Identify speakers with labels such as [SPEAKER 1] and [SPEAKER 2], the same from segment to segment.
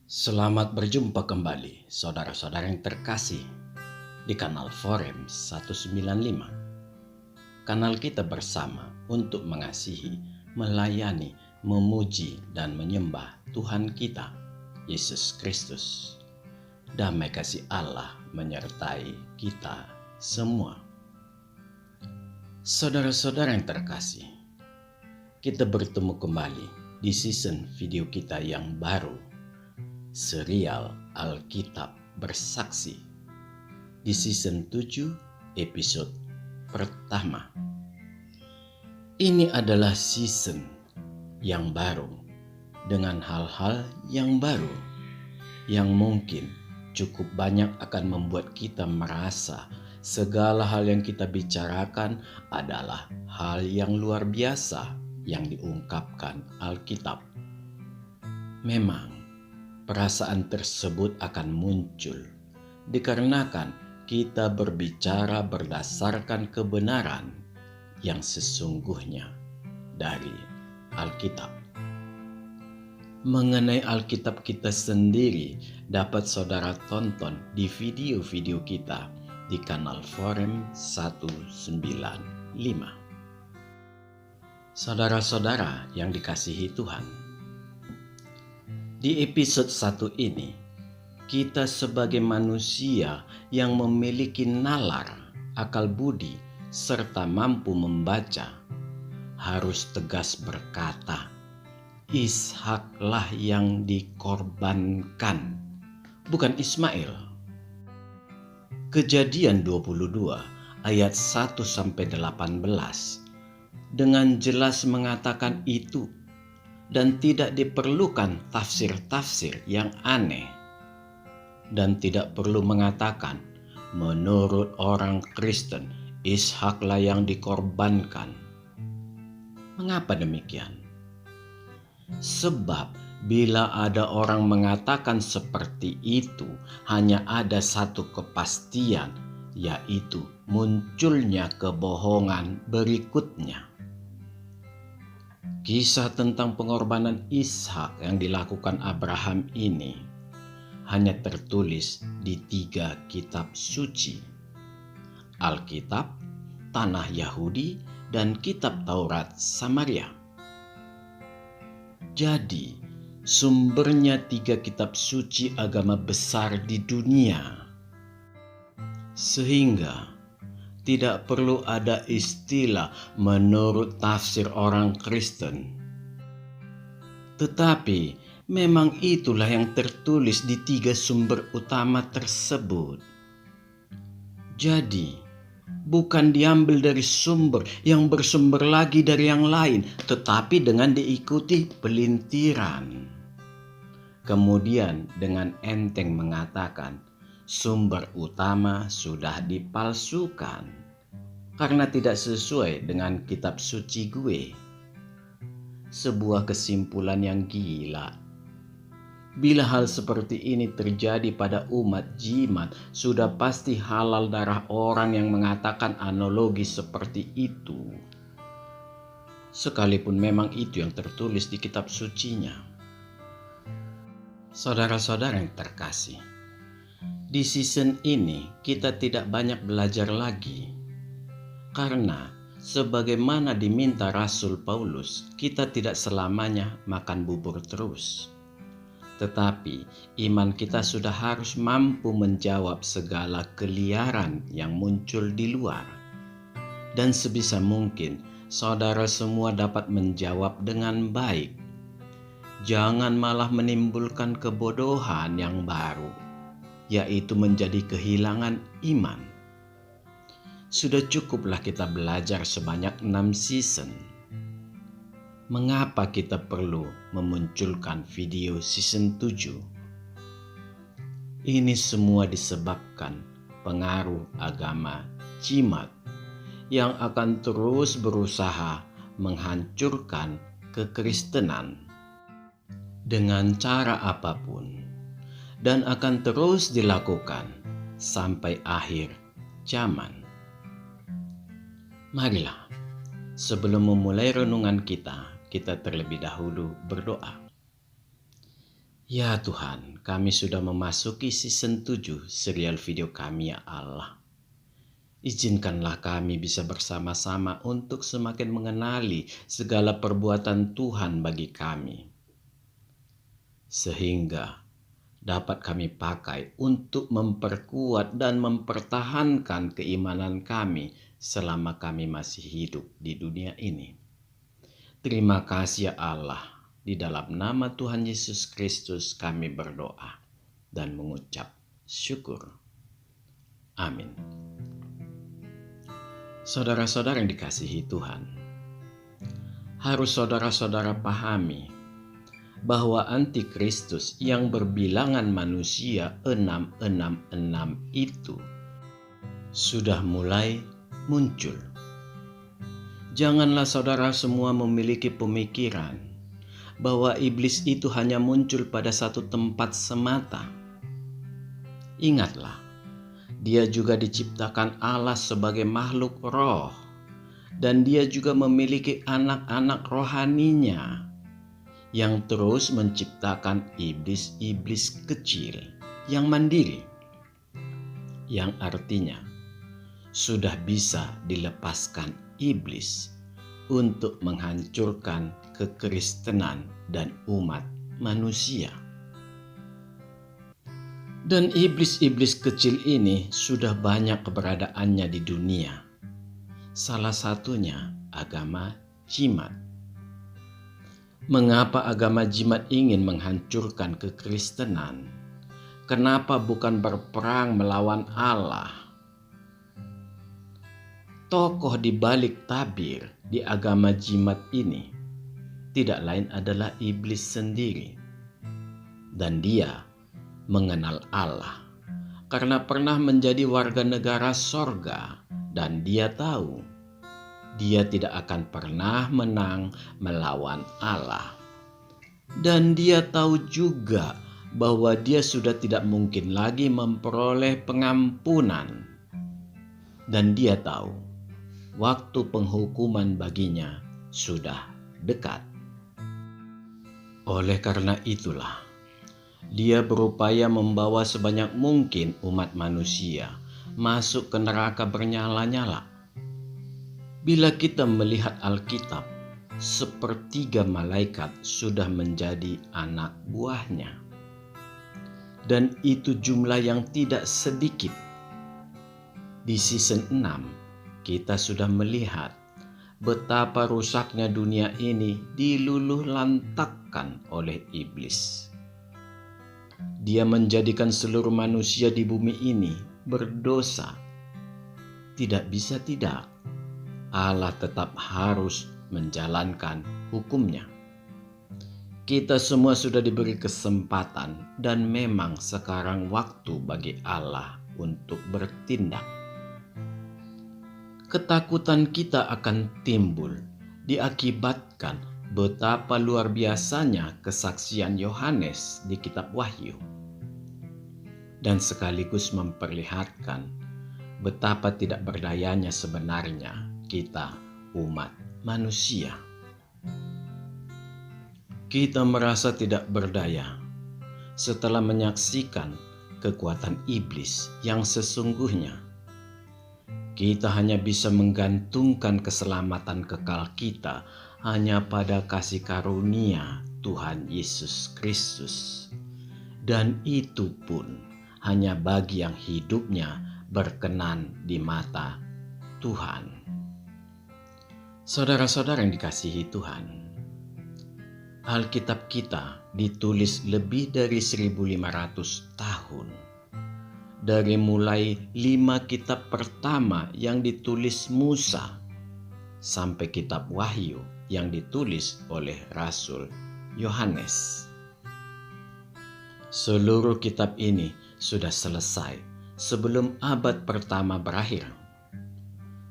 [SPEAKER 1] Selamat berjumpa kembali, saudara-saudara yang terkasih, di kanal Forum 195. Kanal kita bersama untuk mengasihi, melayani, memuji, dan menyembah Tuhan kita, Yesus Kristus. Damai kasih Allah menyertai kita semua. Saudara-saudara yang terkasih, kita bertemu kembali di season video kita yang baru, serial Alkitab Bersaksi, di season 7 episode pertama. Ini adalah season yang baru dengan hal-hal yang baru yang mungkin cukup banyak akan membuat kita merasa segala hal yang kita bicarakan adalah hal yang luar biasa yang diungkapkan Alkitab. Memang perasaan tersebut akan muncul dikarenakan kita berbicara berdasarkan kebenaran yang sesungguhnya dari Alkitab. Mengenai Alkitab kita sendiri dapat saudara tonton di video-video kita di kanal Forum 195. Saudara-saudara yang dikasihi Tuhan, di episode 1 ini, kita sebagai manusia yang memiliki nalar, akal budi, serta mampu membaca, harus tegas berkata, Ishaklah yang dikorbankan, bukan Ismail. Kejadian 22 ayat 1-18 dengan jelas mengatakan itu, dan tidak diperlukan tafsir-tafsir yang aneh. Dan tidak perlu mengatakan, menurut orang Kristen, Ishaklah yang dikorbankan. Mengapa demikian? Sebab bila ada orang mengatakan seperti itu, hanya ada satu kepastian, yaitu munculnya kebohongan berikutnya. Kisah tentang pengorbanan Ishak yang dilakukan Abraham ini hanya tertulis di 3 kitab suci: Alkitab, Tanah Yahudi, dan Kitab Taurat Samaria. Jadi, sumbernya 3 kitab suci agama besar di dunia. Sehingga tidak perlu ada istilah menurut tafsir orang Kristen. Tetapi memang itulah yang tertulis di 3 sumber utama tersebut. Jadi, bukan diambil dari sumber yang bersumber lagi dari yang lain, tetapi dengan diikuti pelintiran. Kemudian dengan enteng mengatakan, sumber utama sudah dipalsukan karena tidak sesuai dengan kitab suci gue. Sebuah kesimpulan yang gila. Bila hal seperti ini terjadi pada umat jimat, sudah pasti halal darah orang yang mengatakan analogi seperti itu. Sekalipun memang itu yang tertulis di kitab sucinya. Saudara-saudara yang terkasih, di season ini kita tidak banyak belajar lagi, karena sebagaimana diminta Rasul Paulus, kita tidak selamanya makan bubur terus. Tetapi iman kita sudah harus mampu menjawab segala keliaran yang muncul di luar. Dan sebisa mungkin saudara semua dapat menjawab dengan baik. Jangan malah menimbulkan kebodohan yang baru, yaitu menjadi kehilangan iman. Sudah cukuplah kita belajar sebanyak 6 season. Mengapa kita perlu memunculkan video season 7? Ini semua disebabkan pengaruh agama jimat yang akan terus berusaha menghancurkan kekristenan dengan cara apapun, dan akan terus dilakukan sampai akhir zaman. Marilah, sebelum memulai renungan kita terlebih dahulu berdoa. Ya Tuhan, kami sudah memasuki season 7 serial video kami ya Allah. Izinkanlah kami bisa bersama-sama untuk semakin mengenali segala perbuatan Tuhan bagi kami. Sehingga dapat kami pakai untuk memperkuat dan mempertahankan keimanan kami selama kami masih hidup di dunia ini. Terima kasih ya Allah, di dalam nama Tuhan Yesus Kristus kami berdoa dan mengucap syukur. Amin. Saudara-saudara yang dikasihi Tuhan, harus saudara-saudara pahami bahwa antikristus yang berbilangan manusia 666 itu sudah mulai muncul. Janganlah saudara semua memiliki pemikiran bahwa iblis itu hanya muncul pada satu tempat semata. Ingatlah, dia juga diciptakan Allah sebagai makhluk roh, dan dia juga memiliki anak-anak rohaninya yang terus menciptakan iblis-iblis kecil yang mandiri, yang artinya sudah bisa dilepaskan iblis untuk menghancurkan kekristenan dan umat manusia. Dan iblis-iblis kecil ini sudah banyak keberadaannya di dunia. Salah satunya agama jimat. Mengapa agama jimat ingin menghancurkan kekristenan? Kenapa bukan berperang melawan Allah? Tokoh di balik tabir di agama jimat ini tidak lain adalah iblis sendiri. Dan dia mengenal Allah karena pernah menjadi warga negara sorga, dan dia tahu dia tidak akan pernah menang melawan Allah. Dan dia tahu juga bahwa dia sudah tidak mungkin lagi memperoleh pengampunan. Dan dia tahu waktu penghukuman baginya sudah dekat. Oleh karena itulah, dia berupaya membawa sebanyak mungkin umat manusia masuk ke neraka bernyala-nyala. Bila kita melihat Alkitab, sepertiga malaikat sudah menjadi anak buahnya. Dan itu jumlah yang tidak sedikit. Di season 6, kita sudah melihat betapa rusaknya dunia ini diluluh lantakkan oleh iblis. Dia menjadikan seluruh manusia di bumi ini berdosa. Tidak bisa tidak, Allah tetap harus menjalankan hukumnya. Kita semua sudah diberi kesempatan, dan memang sekarang waktu bagi Allah untuk bertindak. Ketakutan kita akan timbul diakibatkan betapa luar biasanya kesaksian Yohanes di kitab Wahyu, dan sekaligus memperlihatkan betapa tidak berdayanya sebenarnya kita umat manusia. Kita merasa tidak berdaya setelah menyaksikan kekuatan iblis yang sesungguhnya. Kita hanya bisa menggantungkan keselamatan kekal kita hanya pada kasih karunia Tuhan Yesus Kristus. Dan itu pun hanya bagi yang hidupnya berkenan di mata Tuhan. Saudara-saudara yang dikasihi Tuhan, Alkitab kita ditulis lebih dari 1500 tahun. Dari mulai 5 kitab pertama yang ditulis Musa sampai kitab Wahyu yang ditulis oleh Rasul Yohanes. Seluruh kitab ini sudah selesai sebelum abad pertama berakhir.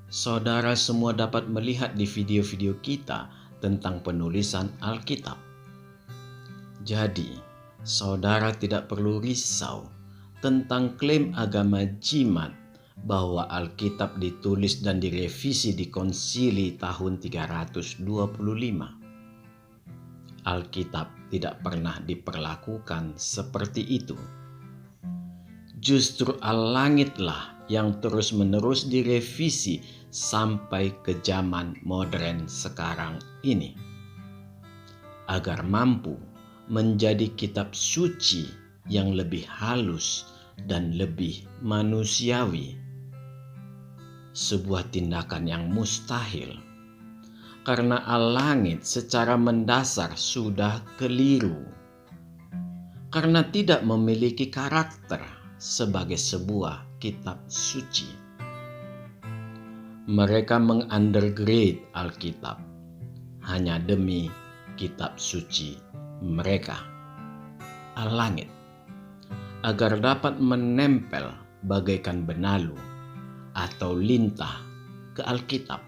[SPEAKER 1] Saudara semua dapat melihat di video-video kita tentang penulisan Alkitab. Jadi, saudara tidak perlu risau tentang klaim agama jimat bahwa Alkitab ditulis dan direvisi di konsili tahun 325. Alkitab tidak pernah diperlakukan seperti itu. Justru al-langitlah yang terus-menerus direvisi sampai ke zaman modern sekarang ini, agar mampu menjadi kitab suci yang lebih halus dan lebih manusiawi. Sebuah tindakan yang mustahil, karena al-langit secara mendasar sudah keliru, karena tidak memiliki karakter sebagai sebuah kitab suci. Mereka mengundergrade Alkitab hanya demi kitab suci mereka, al-langit, agar dapat menempel bagaikan benalu atau lintah ke Alkitab.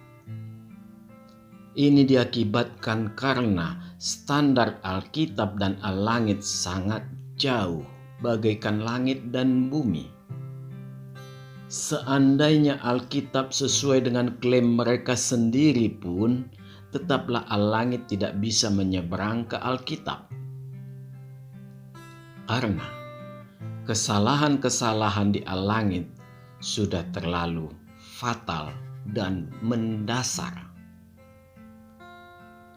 [SPEAKER 1] Ini diakibatkan karena standar Alkitab dan al-langit sangat jauh, bagaikan langit dan bumi. Seandainya Alkitab sesuai dengan klaim mereka sendiri pun, tetaplah al-langit tidak bisa menyeberang ke Alkitab. Karena kesalahan-kesalahan di al-langit sudah terlalu fatal dan mendasar.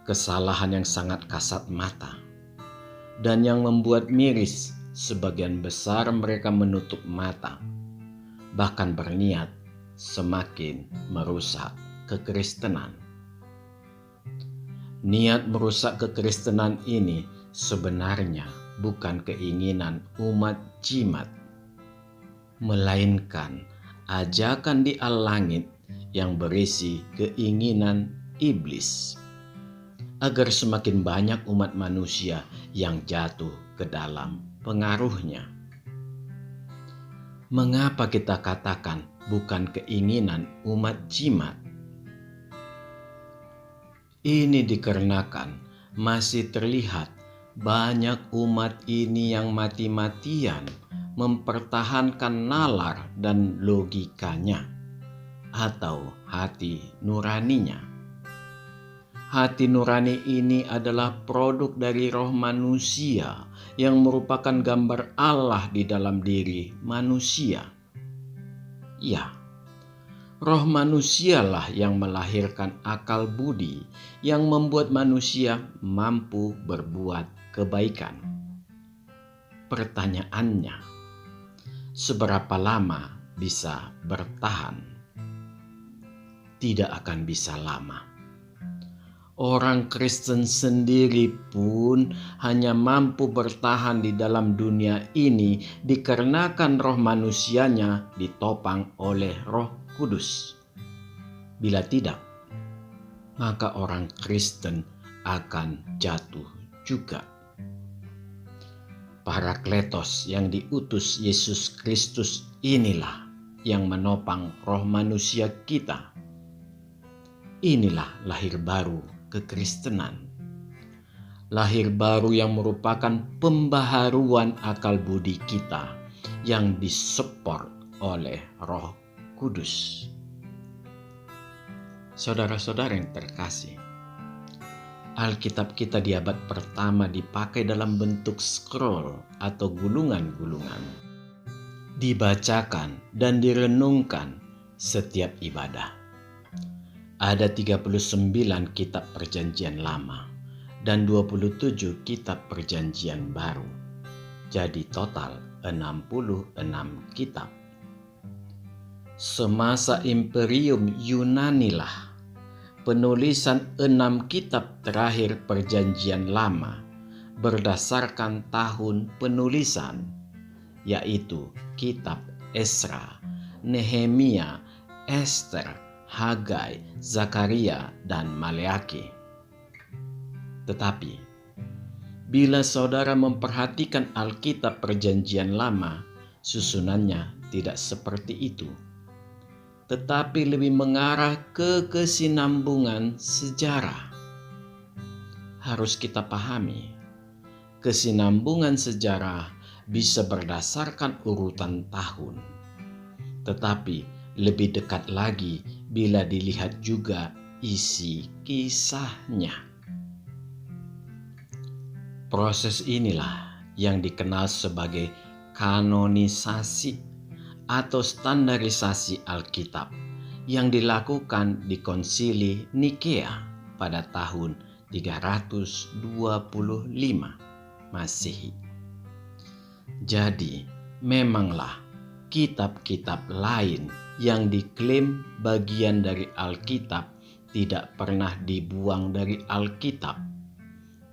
[SPEAKER 1] Kesalahan yang sangat kasat mata dan yang membuat miris. Sebagian besar mereka menutup mata, bahkan berniat semakin merusak kekristenan. Niat merusak kekristenan ini sebenarnya bukan keinginan umat jimat, melainkan ajakan di al-langit yang berisi keinginan iblis, agar semakin banyak umat manusia yang jatuh ke dalam pengaruhnya. Mengapa kita katakan bukan keinginan umat jimat? Ini dikarenakan masih terlihat banyak umat ini yang mati-matian mempertahankan nalar dan logikanya atau hati nuraninya. Hati nurani ini adalah produk dari roh manusia yang merupakan gambar Allah di dalam diri manusia. Ya, roh manusialah yang melahirkan akal budi yang membuat manusia mampu berbuat kebaikan. Pertanyaannya, seberapa lama bisa bertahan? Tidak akan bisa lama. Orang Kristen sendiri pun hanya mampu bertahan di dalam dunia ini dikarenakan roh manusianya ditopang oleh Roh Kudus. Bila tidak, maka orang Kristen akan jatuh juga. Parakletos yang diutus Yesus Kristus inilah yang menopang roh manusia kita. Inilah lahir baru kekristenan. Lahir baru yang merupakan pembaharuan akal budi kita yang disupport oleh Roh Kudus. Saudara-saudara yang terkasih, Alkitab kita di abad pertama dipakai dalam bentuk scroll atau gulungan-gulungan. Dibacakan dan direnungkan setiap ibadah. Ada 39 kitab perjanjian lama dan 27 kitab perjanjian baru. Jadi total 66 kitab. Semasa Imperium Yunani lah penulisan 6 kitab terakhir perjanjian lama berdasarkan tahun penulisan, yaitu kitab Esra, Nehemia, Ester, Hagai, Zakaria, dan Maleaki. Tetapi, bila saudara memperhatikan Alkitab Perjanjian Lama, susunannya tidak seperti itu, tetapi lebih mengarah ke kesinambungan sejarah. Harus kita pahami, kesinambungan sejarah bisa berdasarkan urutan tahun, tetapi lebih dekat lagi bila dilihat juga isi kisahnya. Proses inilah yang dikenal sebagai kanonisasi atau standarisasi Alkitab yang dilakukan di Konsili Nikea pada tahun 325 Masehi. Jadi, memanglah kitab-kitab lain yang diklaim bagian dari Alkitab tidak pernah dibuang dari Alkitab,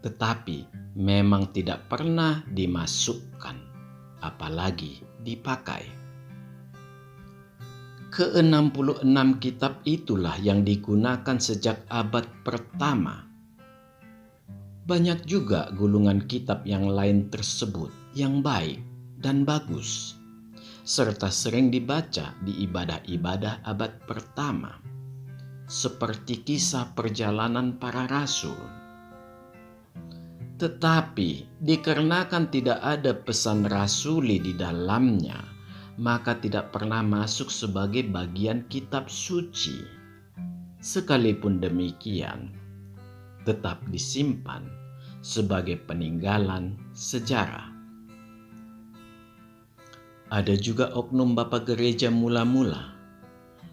[SPEAKER 1] tetapi memang tidak pernah dimasukkan, apalagi dipakai. Ke-66 kitab itulah yang digunakan sejak abad pertama. Banyak juga gulungan kitab yang lain tersebut yang baik dan bagus, serta sering dibaca di ibadah-ibadah abad pertama, seperti Kisah Perjalanan Para Rasul. Tetapi dikarenakan tidak ada pesan rasuli di dalamnya, maka tidak pernah masuk sebagai bagian kitab suci. Sekalipun demikian, tetap disimpan sebagai peninggalan sejarah. Ada juga oknum Bapak Gereja mula-mula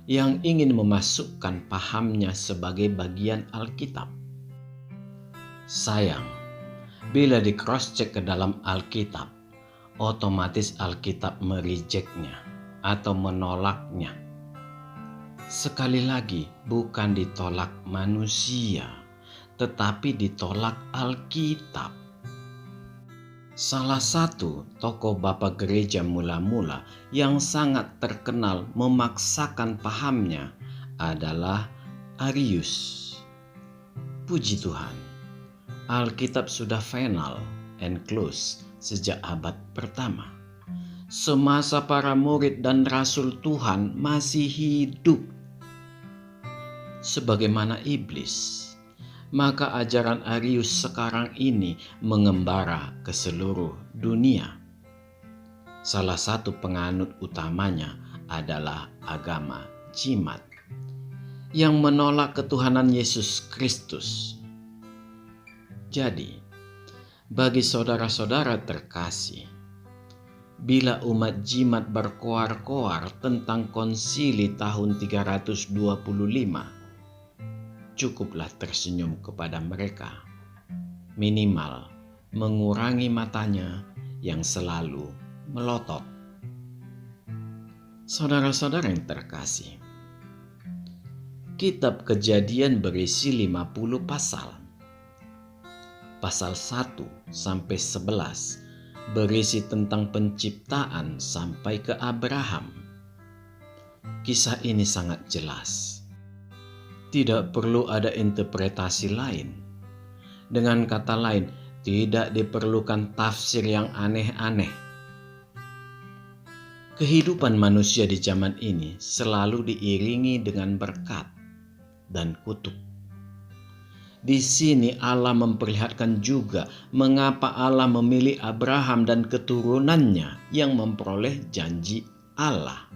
[SPEAKER 1] yang ingin memasukkan pahamnya sebagai bagian Alkitab. Sayang, bila di cross-check ke dalam Alkitab, otomatis Alkitab merejectnya atau menolaknya. Sekali lagi, bukan ditolak manusia, tetapi ditolak Alkitab. Salah satu tokoh Bapak Gereja mula-mula yang sangat terkenal memaksakan pahamnya adalah Arius. Puji Tuhan, Alkitab sudah final and close sejak abad pertama. Semasa para murid dan rasul Tuhan masih hidup. Sebagaimana iblis, maka ajaran Arius sekarang ini mengembara ke seluruh dunia. Salah satu penganut utamanya adalah agama Jimat yang menolak ketuhanan Yesus Kristus. Jadi, bagi saudara-saudara terkasih, bila umat Jimat berkoar-koar tentang konsili tahun 325, cukuplah tersenyum kepada mereka. Minimal mengurangi matanya yang selalu melotot. Saudara-saudara yang terkasih, kitab Kejadian berisi 50 pasal. Pasal 1 sampai 11 berisi tentang penciptaan sampai ke Abraham. Kisah ini sangat jelas. Tidak perlu ada interpretasi lain. Dengan kata lain, tidak diperlukan tafsir yang aneh-aneh. Kehidupan manusia di zaman ini selalu diiringi dengan berkat dan kutuk. Di sini Allah memperlihatkan juga mengapa Allah memilih Abraham dan keturunannya yang memperoleh janji Allah.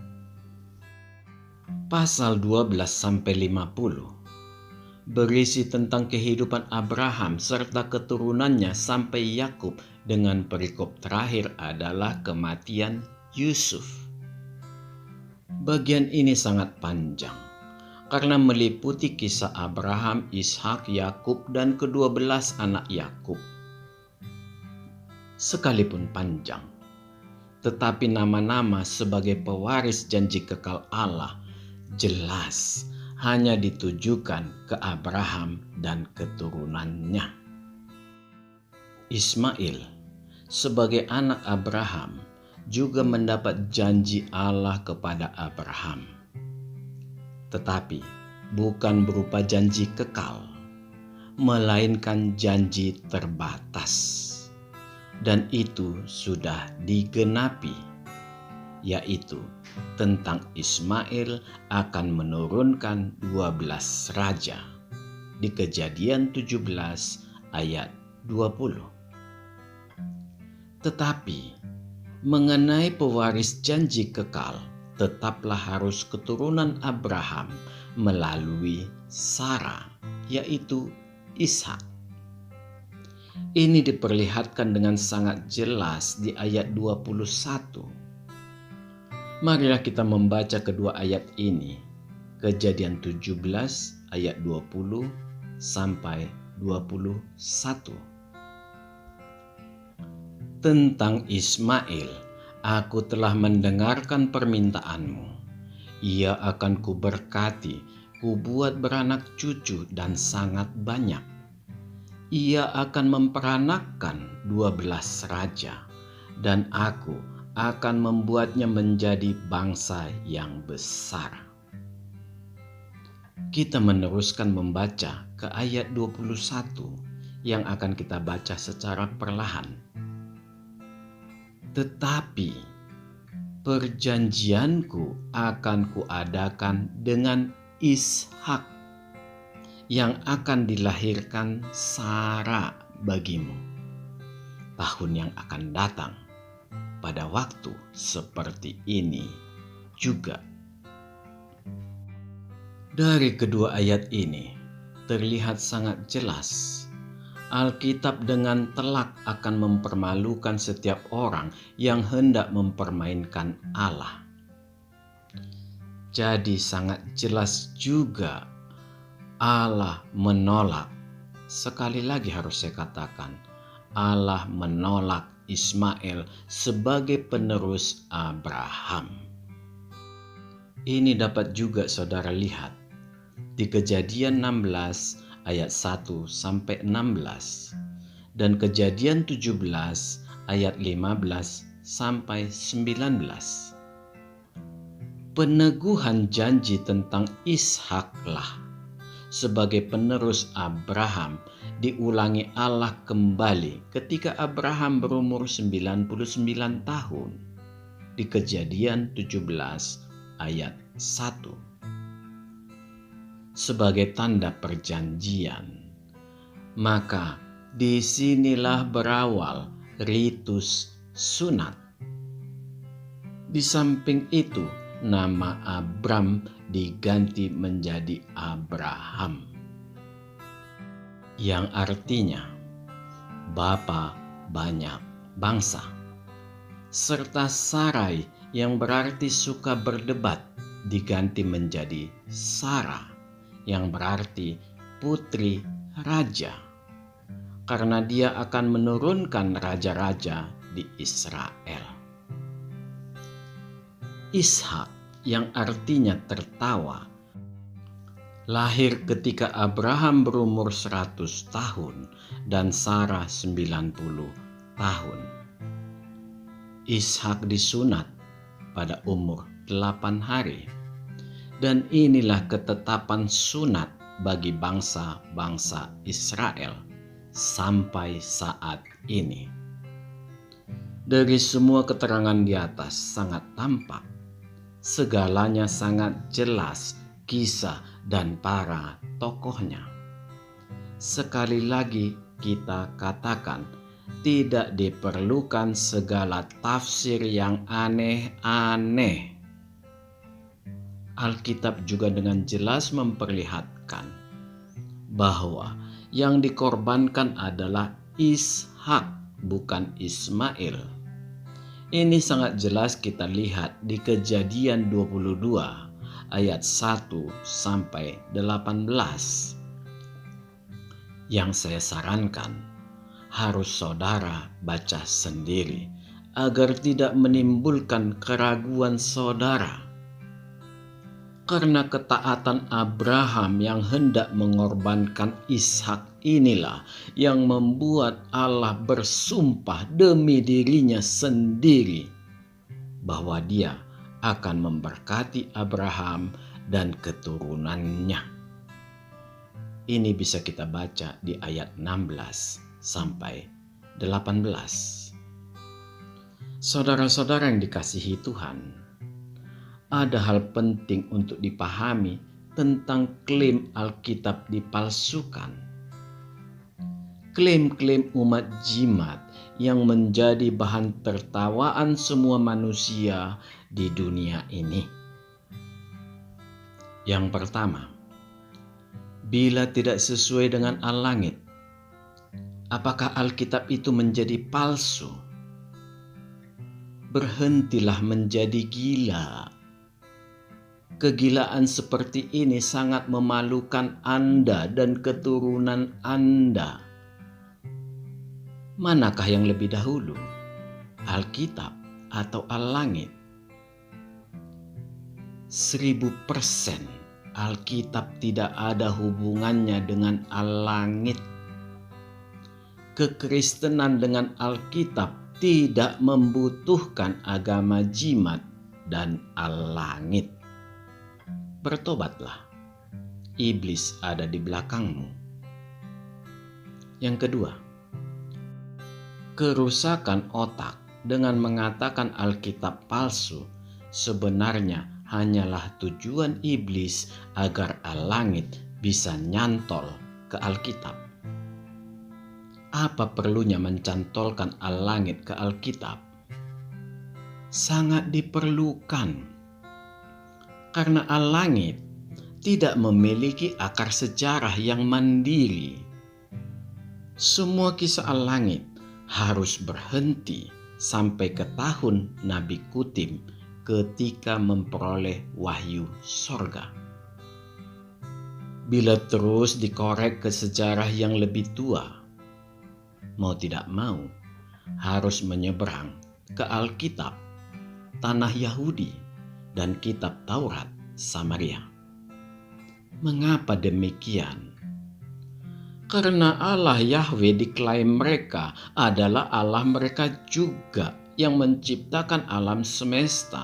[SPEAKER 1] Pasal 12-50 berisi tentang kehidupan Abraham serta keturunannya sampai Yakub, dengan perikop terakhir adalah kematian Yusuf. Bagian ini sangat panjang karena meliputi kisah Abraham, Ishak, Yakub, dan ke-12 anak Yakub. Sekalipun panjang, tetapi nama-nama sebagai pewaris janji kekal Allah jelas hanya ditujukan ke Abraham dan keturunannya. Ismail sebagai anak Abraham juga mendapat janji Allah kepada Abraham, tetapi bukan berupa janji kekal, melainkan janji terbatas. Dan itu sudah digenapi, yaitu tentang Ismail akan menurunkan 12 raja di Kejadian 17 ayat 20. Tetapi mengenai pewaris janji kekal, tetaplah harus keturunan Abraham melalui Sarah, yaitu Ishak. Ini diperlihatkan dengan sangat jelas di ayat 21. Marilah kita membaca kedua ayat ini. Kejadian 17 ayat 20 sampai 21. Tentang Ismail, aku telah mendengarkan permintaanmu. Ia akan kuberkati, kubuat beranak cucu dan sangat banyak. Ia akan memperanakkan 12 raja, dan aku akan membuatnya menjadi bangsa yang besar. Kita meneruskan membaca ke ayat 21 yang akan kita baca secara perlahan. Tetapi perjanjianku akan kuadakan dengan Ishak yang akan dilahirkan Sara bagimu tahun yang akan datang pada waktu seperti ini juga. Dari kedua ayat ini terlihat sangat jelas Alkitab dengan telak akan mempermalukan setiap orang yang hendak mempermainkan Allah. Jadi sangat jelas juga Allah menolak, sekali lagi harus saya katakan, Allah menolak Ismail sebagai penerus Abraham. Ini dapat juga saudara lihat di Kejadian 16 ayat 1 sampai 16 dan Kejadian 17 ayat 15 sampai 19. Peneguhan janji tentang Ishaklah sebagai penerus Abraham diulangi Allah kembali ketika Abraham berumur 99 tahun di Kejadian 17 ayat 1. Sebagai tanda perjanjian. Maka disinilah berawal ritus sunat. Di samping itu, nama Abram diganti menjadi Abraham, yang artinya bapa banyak bangsa, serta Sarai yang berarti suka berdebat diganti menjadi Sarah, yang berarti putri raja, karena dia akan menurunkan raja-raja di Israel. Ishak yang artinya tertawa lahir ketika Abraham berumur 100 tahun dan Sarah 90 tahun. Ishak disunat pada umur 8 hari. Dan inilah ketetapan sunat bagi bangsa-bangsa Israel sampai saat ini. Dari semua keterangan di atas sangat tampak, segalanya sangat jelas kisah dan para tokohnya. Sekali lagi kita katakan, tidak diperlukan segala tafsir yang aneh-aneh. Alkitab juga dengan jelas memperlihatkan bahwa yang dikorbankan adalah Ishak, bukan Ismail. Ini sangat jelas kita lihat di Kejadian 22 ayat 1 sampai 18. Yang saya sarankan harus saudara baca sendiri agar tidak menimbulkan keraguan saudara. Karena ketaatan Abraham yang hendak mengorbankan Ishak inilah yang membuat Allah bersumpah demi dirinya sendiri bahwa Dia akan memberkati Abraham dan keturunannya. Ini bisa kita baca di ayat 16 sampai 18. Saudara-saudara yang dikasihi Tuhan, ada hal penting untuk dipahami tentang klaim Alkitab dipalsukan. Klaim-klaim umat jimat yang menjadi bahan tertawaan semua manusia di dunia ini. Yang pertama, bila tidak sesuai dengan al-langit, Apakah Alkitab itu menjadi palsu? Berhentilah menjadi gila. Kegilaan seperti ini sangat memalukan Anda dan keturunan Anda. Manakah yang lebih dahulu? Alkitab atau Al-Langit? 1000% Alkitab tidak ada hubungannya dengan Al-Langit. Kekristenan dengan Alkitab tidak membutuhkan agama jimat dan Al-Langit. Bertobatlah, iblis ada di belakangmu. Yang kedua, kerusakan otak dengan mengatakan Alkitab palsu sebenarnya hanyalah tujuan iblis agar Al-Langit bisa nyantol ke Alkitab. Apa perlunya mencantolkan Al-Langit ke Alkitab? Sangat diperlukan. Karena Al-Langit tidak memiliki akar sejarah yang mandiri. Semua kisah Al-Langit harus berhenti sampai ke tahun Nabi Kutim ketika memperoleh wahyu sorga. Bila terus dikorek ke sejarah yang lebih tua, mau tidak mau harus menyeberang ke Alkitab, tanah Yahudi, dan kitab Taurat Samaria. Mengapa demikian? Karena Allah Yahweh diklaim mereka adalah Allah mereka juga yang menciptakan alam semesta.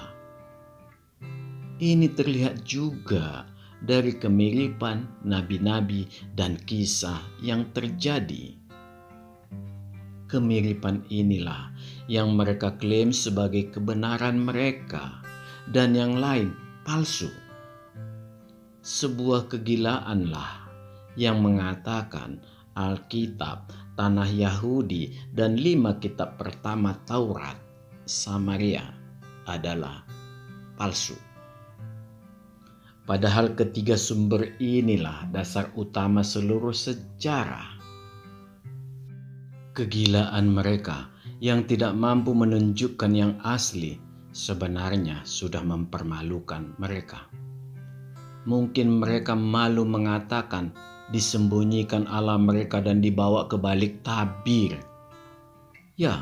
[SPEAKER 1] Ini terlihat juga dari kemiripan nabi-nabi dan kisah yang terjadi. Kemiripan inilah yang mereka klaim sebagai kebenaran mereka dan yang lain palsu. Sebuah kegilaanlah yang mengatakan Alkitab, tanah Yahudi, dan 5 kitab pertama Taurat Samaria adalah palsu. Padahal ketiga sumber inilah dasar utama seluruh sejarah. Kegilaan mereka yang tidak mampu menunjukkan yang asli sebenarnya sudah mempermalukan mereka. Mungkin mereka malu mengatakan disembunyikan Allah mereka dan dibawa ke balik tabir. Ya,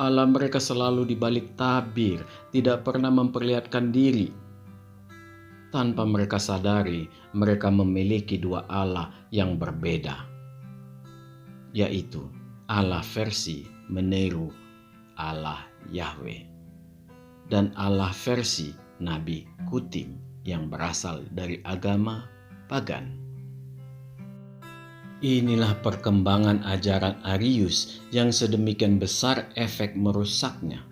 [SPEAKER 1] Allah mereka selalu di balik tabir, tidak pernah memperlihatkan diri. Tanpa mereka sadari, mereka memiliki dua Allah yang berbeda, yaitu Allah versi meniru Allah Yahweh dan Allah versi Nabi Kutim yang berasal dari agama pagan. Inilah perkembangan ajaran Arius yang sedemikian besar efek merusaknya,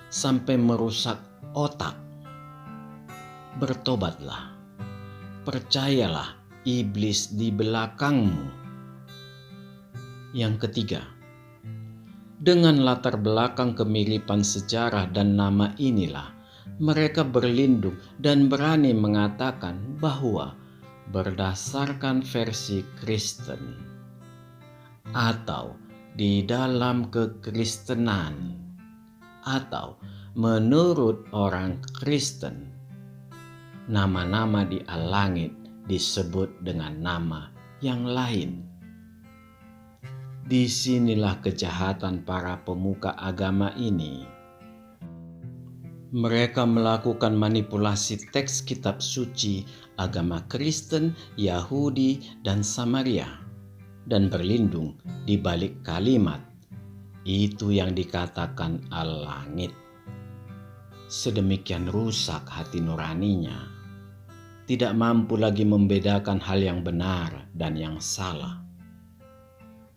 [SPEAKER 1] sampai merusak otak. Bertobatlah, percayalah iblis di belakangmu. Yang ketiga, dengan latar belakang kemiripan sejarah dan nama inilah, mereka berlindung dan berani mengatakan bahwa berdasarkan versi Kristen atau di dalam kekristenan atau menurut orang Kristen, nama-nama di Al-Langit disebut dengan nama yang lain. Disinilah kejahatan para pemuka agama ini. Mereka melakukan manipulasi teks kitab suci agama Kristen, Yahudi, dan Samaria, dan berlindung di balik kalimat itu yang dikatakan Al-Langit. Sedemikian rusak hati nuraninya, tidak mampu lagi membedakan hal yang benar dan yang salah.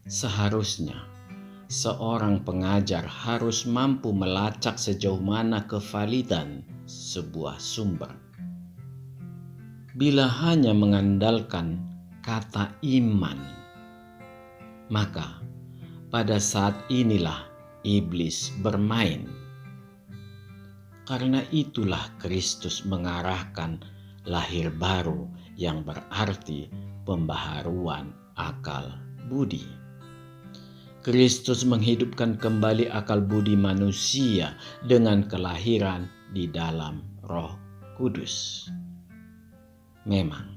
[SPEAKER 1] Seharusnya seorang pengajar harus mampu melacak sejauh mana kevalidan sebuah sumber. Bila hanya mengandalkan kata iman, maka pada saat inilah iblis bermain. Karena itulah Kristus mengarahkan lahir baru yang berarti pembaharuan akal budi. Kristus menghidupkan kembali akal budi manusia dengan kelahiran di dalam Roh Kudus. Memang,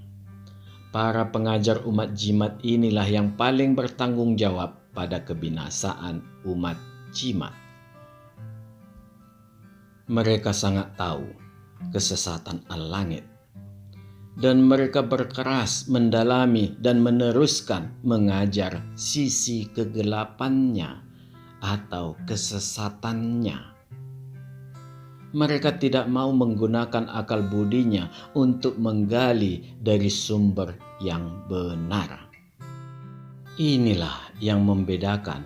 [SPEAKER 1] para pengajar umat jimat inilah yang paling bertanggung jawab pada kebinasaan umat jimat. Mereka sangat tahu kesesatan al-langit, dan mereka berkeras mendalami dan meneruskan mengajar sisi kegelapannya atau kesesatannya. Mereka tidak mau menggunakan akal budinya untuk menggali dari sumber yang benar. Inilah yang membedakan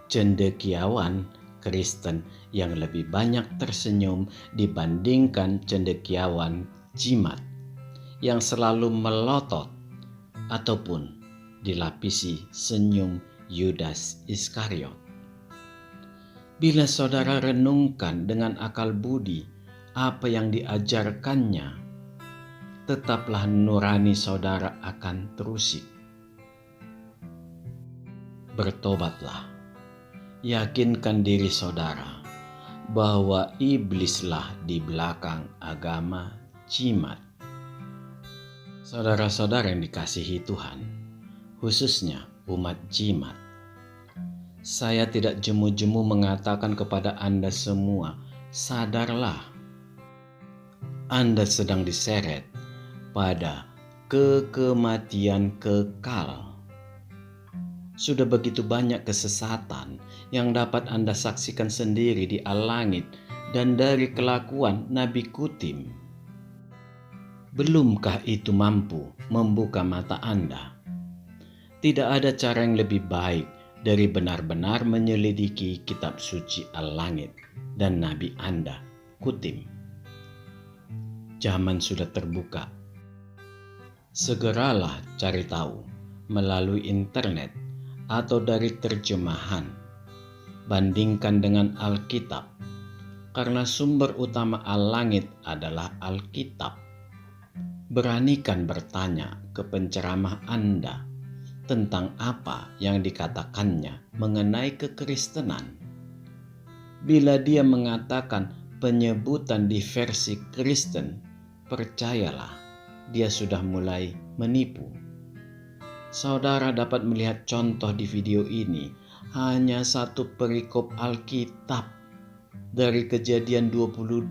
[SPEAKER 1] cendekiawan Kristen yang lebih banyak tersenyum dibandingkan cendekiawan jimat yang selalu melotot ataupun dilapisi senyum Yudas Iskariot. Bila saudara renungkan dengan akal budi apa yang diajarkannya, tetaplah nurani saudara akan terusik. Bertobatlah. Yakinkan diri saudara bahwa iblislah di belakang agama jimat. Saudara-saudara yang dikasihi Tuhan, khususnya umat jimat, saya tidak jemu-jemu mengatakan kepada Anda semua, sadarlah, Anda sedang diseret pada kekematian kekal. Sudah begitu banyak kesesatan yang dapat Anda saksikan sendiri di al-langit dan dari kelakuan Nabi Kutim. Belumkah itu mampu membuka mata Anda? Tidak ada cara yang lebih baik dari benar-benar menyelidiki kitab suci al-langit dan Nabi Anda, Kutim. Zaman sudah terbuka. Segeralah cari tahu melalui internet atau dari terjemahan. Bandingkan dengan Alkitab, karena sumber utama al-langit adalah Alkitab. Beranikan bertanya ke penceramah Anda tentang apa yang dikatakannya mengenai kekristenan. Bila dia mengatakan penyebutan di versi Kristen, percayalah, dia sudah mulai menipu. Saudara dapat melihat contoh di video ini, hanya satu perikop Alkitab dari Kejadian 22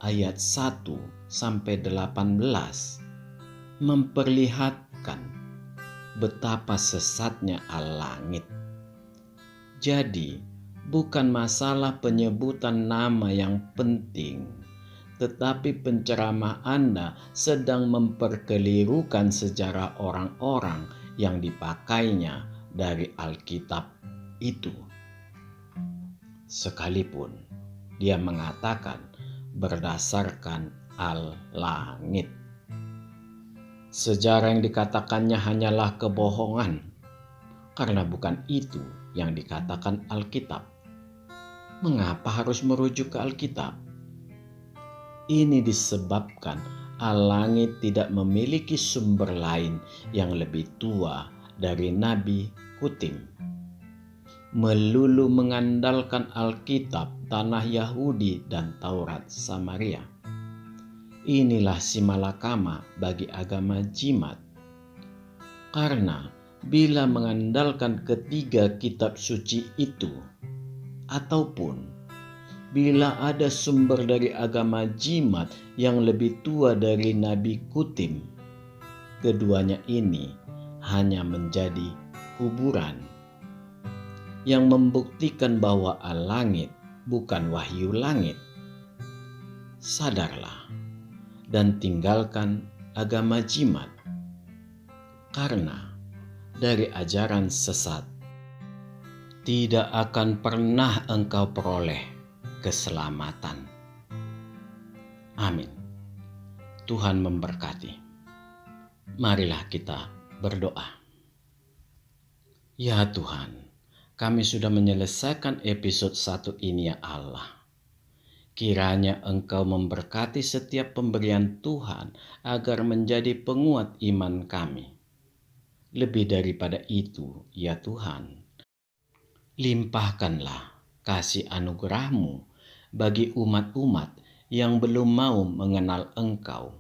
[SPEAKER 1] ayat 1 sampai 18 memperlihatkan betapa sesatnya al-langit. Jadi, bukan masalah penyebutan nama yang penting, tetapi penceramah Anda sedang memperkelirukan sejarah orang-orang yang dipakainya dari Alkitab itu. Sekalipun dia mengatakan berdasarkan al-langit. Sejarah yang dikatakannya hanyalah kebohongan, karena bukan itu yang dikatakan Alkitab. Mengapa harus merujuk ke Alkitab? Ini disebabkan al-langit tidak memiliki sumber lain yang lebih tua dari Nabi Kutim. Melulu mengandalkan Alkitab, tanah Yahudi, dan Taurat Samaria. Inilah si malakama bagi agama jimat. Karena bila mengandalkan ketiga kitab suci itu, ataupun bila ada sumber dari agama jimat yang lebih tua dari Nabi Kutim, keduanya ini hanya menjadi kuburan yang membuktikan bahwa al-langit bukan wahyu langit. Sadarlah dan tinggalkan agama jimat, karena dari ajaran sesat tidak akan pernah engkau peroleh keselamatan. Amin. Tuhan memberkati. Marilah kita berdoa. Ya Tuhan, kami sudah menyelesaikan episode 1 ini ya Allah. Kiranya Engkau memberkati setiap pemberian Tuhan agar menjadi penguat iman kami. Lebih daripada itu, ya Tuhan, Limpahkanlah kasih anugerah-Mu bagi umat-umat yang belum mau mengenal Engkau.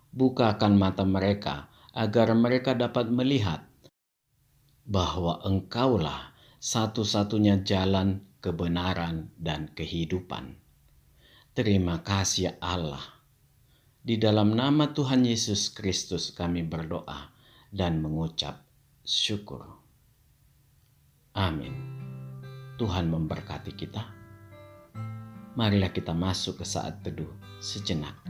[SPEAKER 1] Bukakan mata mereka agar mereka dapat melihat bahwa Engkaulah satu-satunya jalan kebenaran dan kehidupan. Terima kasih ya Allah. Di dalam nama Tuhan Yesus Kristus kami berdoa dan mengucap syukur. Amin. Tuhan memberkati kita. Marilah kita masuk ke saat teduh sejenak.